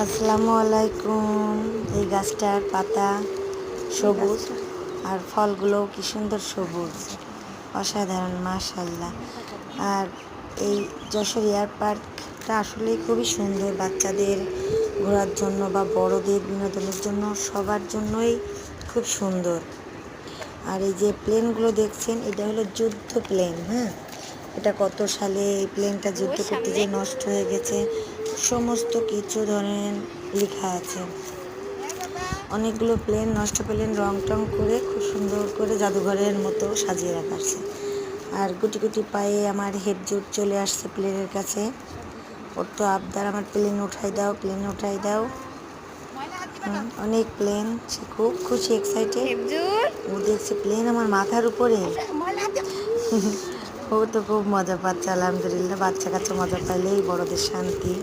আসসালামু আলাইকুম। এই গাছটার পাতা সবুজ আর ফলগুলোও কি সুন্দর সবুজ, অসাধারণ মাশাআল্লাহ। আর এই যশোর এয়ার পার্কটা আসলেই খুবই সুন্দর, বাচ্চাদের ঘোরার জন্য বা বড়দের বিনোদনের জন্য সবার জন্যই খুব সুন্দর। আর এই যে প্লেনগুলো দেখছেন, এটা হলো যুদ্ধ প্লেন। হ্যাঁ, এটা কত সালে এই প্লেনটা যুদ্ধ করতে গিয়ে নষ্ট হয়ে গেছে, সমস্ত কিছু ধরেন লেখা আছে। অনেকগুলো প্লেন, নষ্ট প্লেন রং টং করে খুব সুন্দর করে জাদুঘরের মতো সাজিয়ে রাখা আছে। আর গুটি গুটি পায়ে আমার হেডজুট চলে আসছে প্লেনের কাছে। ওর তো আবদার, আমার প্লেন উঠাই দাও, প্লেন উঠাই দাও। অনেক প্লেন, সে খুব খুশি, এক্সাইটেড। ও দেখছে প্লেন আমার মাথার উপরে। ও তো খুব মজা পাচ্ছে, আলহামদুলিল্লাহ। বাচ্চা কাচ্চা মজা পাইলেই বড়দের শান্তি।